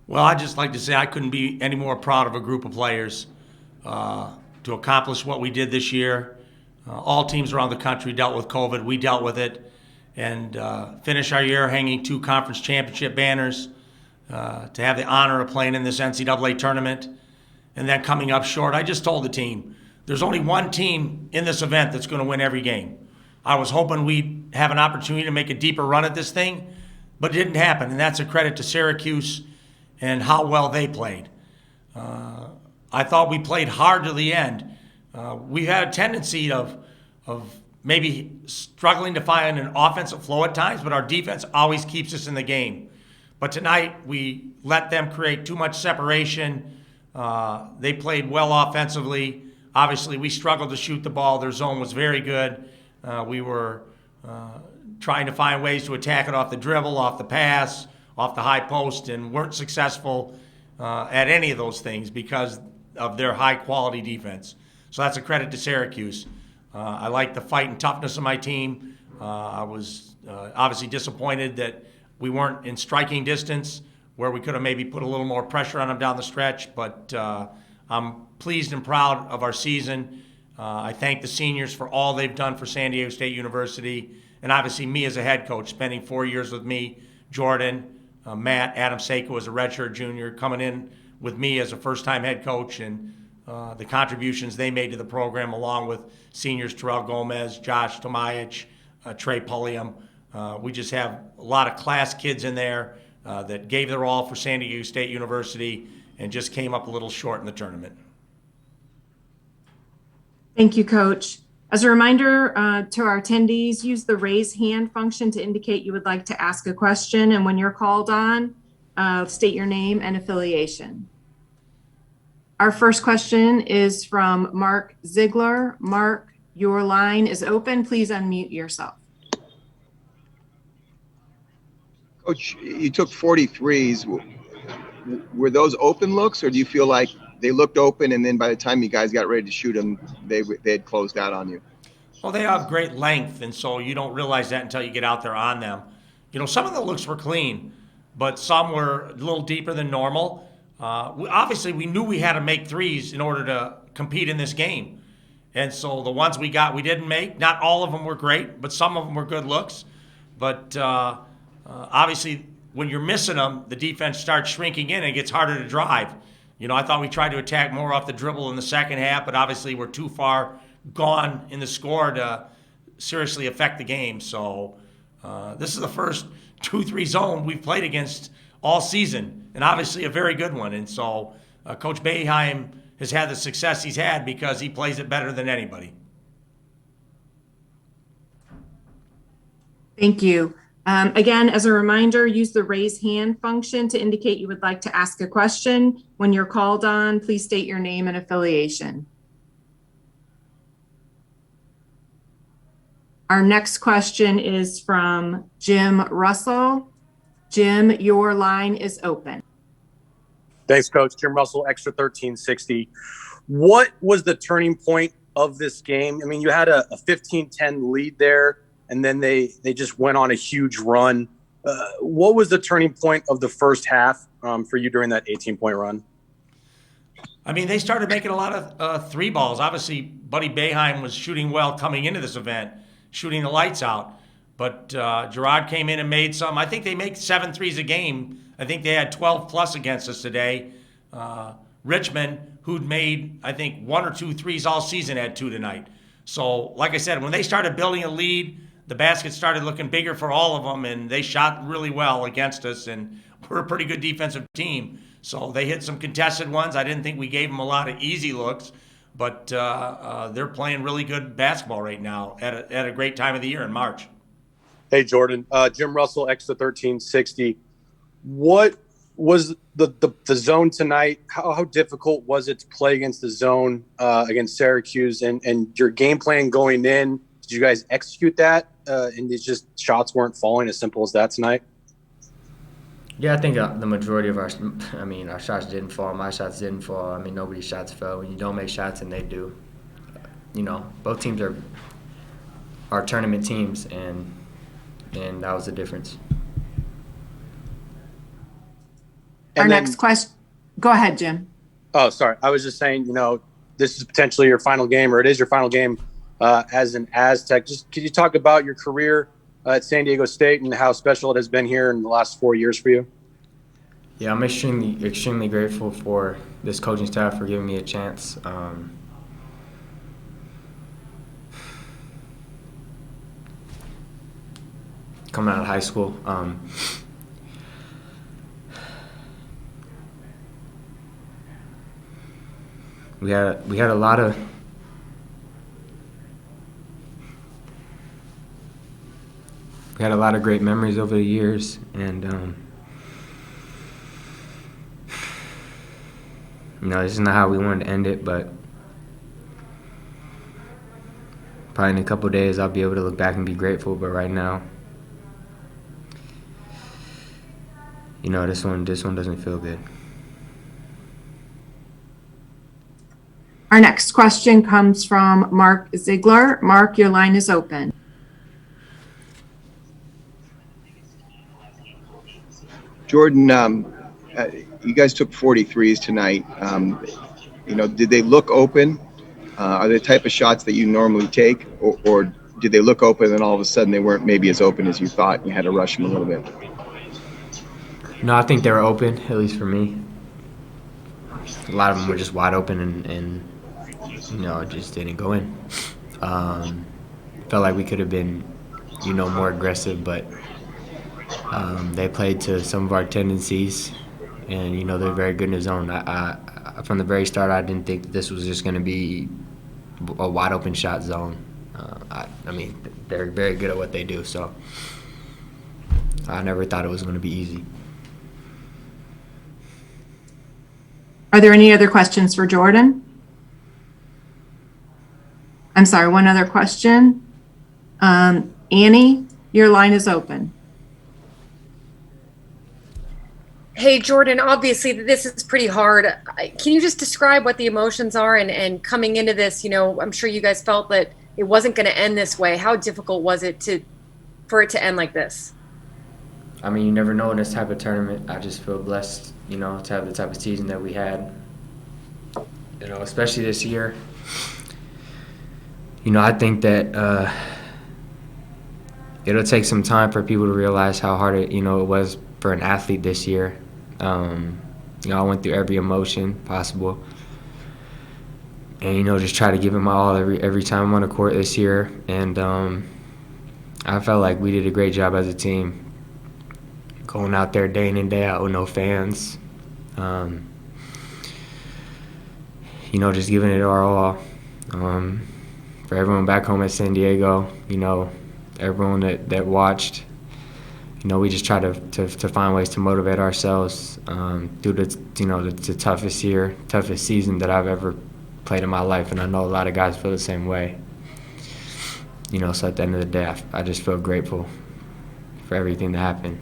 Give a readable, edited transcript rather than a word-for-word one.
Well, I'd just like to say I couldn't be any more proud of a group of players to accomplish what we did this year. All teams around the country dealt with COVID. We dealt with it and finish our year hanging 2 conference championship banners, to have the honor of playing in this NCAA tournament, and then coming up short. I just told the team, there's only one team in this event that's going to win every game. I was hoping we'd have an opportunity to make a deeper run at this thing, but it didn't happen, and that's a credit to Syracuse and how well they played. I thought we played hard to the end. We had a tendency of maybe struggling to find an offensive flow at times, but our defense always keeps us in the game. But tonight, we let them create too much separation. They played well offensively. Obviously, we struggled to shoot the ball. Their zone was very good. We were trying to find ways to attack it off the dribble, off the pass, off the high post, and weren't successful at any of those things because of their high-quality defense. So that's a credit to Syracuse. I like the fight and toughness of my team. I was obviously disappointed that we weren't in striking distance where we could have maybe put a little more pressure on them down the stretch, but I'm pleased and proud of our season. I thank the seniors for all they've done for San Diego State University, and obviously me as a head coach, spending 4 years with me, Jordan, Matt, Adam Seiko as a redshirt junior, coming in with me as a first-time head coach, and the contributions they made to the program, along with seniors Terrell Gomez, Josh Tomajic, Trey Pulliam. We just have a lot of class kids in there that gave their all for San Diego State University and just came up a little short in the tournament. Thank you, Coach. As a reminder to our attendees, use the raise hand function to indicate you would like to ask a question. And when you're called on, state your name and affiliation. Our first question is from Mark Ziegler. Mark, your line is open. Please unmute yourself. Coach, you took 43s. Were those open looks, or do you feel like they looked open and then by the time you guys got ready to shoot them, they had closed out on you? Well, they have great length, and so you don't realize that until you get out there on them. You know, some of the looks were clean, but some were a little deeper than normal. Obviously, we knew we had to make threes in order to compete in this game. And so the ones we got, we didn't make. Not all of them were great, but some of them were good looks. But obviously, when you're missing them, the defense starts shrinking in and it gets harder to drive. You know, I thought we tried to attack more off the dribble in the second half, but obviously we're too far gone in the score to seriously affect the game. So this is the first 2-3 zone we've played against all season, and obviously a very good one. And so Coach Boeheim has had the success he's had because he plays it better than anybody. Thank you. Again, as a reminder, use the raise hand function to indicate you would like to ask a question. When you're called on, please state your name and affiliation. Our next question is from Jim Russell. Jim, your line is open. Thanks, Coach. Jim Russell, Extra 1360. What was the turning point of this game? I mean, you had a 15-10 lead there, and then they just went on a huge run. What was the turning point of the first half for you during that 18-point run? I mean, they started making a lot of three balls. Obviously, Buddy Boeheim was shooting well coming into this event, shooting the lights out. But Gerard came in and made some. I think they make 7 threes a game. I think they had 12 plus against us today. Richmond, who'd made, I think, 1 or 2 threes all season, had 2 tonight. So, like I said, when they started building a lead, the basket started looking bigger for all of them, and they shot really well against us, and we're a pretty good defensive team. So they hit some contested ones. I didn't think we gave them a lot of easy looks, but they're playing really good basketball right now at a great time of the year in March. Hey, Jordan. Jim Russell, Extra 1360. What was the zone tonight? How difficult was it to play against the zone against Syracuse? And your game plan going in, did you guys execute that? And it's just shots weren't falling, as simple as that tonight? Yeah, I think the majority of our shots didn't fall. My shots didn't fall. I mean, nobody's shots fell. When you don't make shots and they do, you know, both teams are tournament teams, and that was the difference. Our And then, next question, go ahead, Jim. oh, sorry. I was just saying, this is potentially your final game, or it is your final game as an Aztec. Just could you talk about your career at San Diego State and how special it has been here in the last 4 years for you? Yeah, I'm extremely grateful for this coaching staff for giving me a chance. Coming out of high school, we had a lot of great memories over the years, and this is not how we wanted to end it, but probably in a couple of days I'll be able to look back and be grateful. But right now, this one doesn't feel good. Our next question comes from Mark Ziegler. Mark, your line is open. Jordan, you guys took 43s tonight. Did they look open? Are they the type of shots that you normally take, or did they look open and all of a sudden they weren't maybe as open as you thought and you had to rush them a little bit? No, I think they were open, at least for me. A lot of them were just wide open and it just didn't go in. Felt like we could have been, more aggressive, but they played to some of our tendencies, and they're very good in the zone. I from the very start, I didn't think that this was just going to be a wide open shot zone. They're very good at what they do, so I never thought it was going to be easy. Are there any other questions for Jordan? I'm sorry, one other question. Annie, your line is open. Hey, Jordan, obviously this is pretty hard. Can you just describe what the emotions are and coming into this, I'm sure you guys felt that it wasn't going to end this way. How difficult was it for it to end like this? You never know in this type of tournament. I just feel blessed, to have the type of season that we had, especially this year. I think that it'll take some time for people to realize how hard it was for an athlete this year. I went through every emotion possible, and just try to give it my all every time I'm on the court this year. And I felt like we did a great job as a team, going out there day in and day out with no fans. Just giving it our all. For everyone back home at San Diego, everyone that watched, we just try to find ways to motivate ourselves through the toughest season that I've ever played in my life, and I know a lot of guys feel the same way. So at the end of the day, I just feel grateful for everything that happened.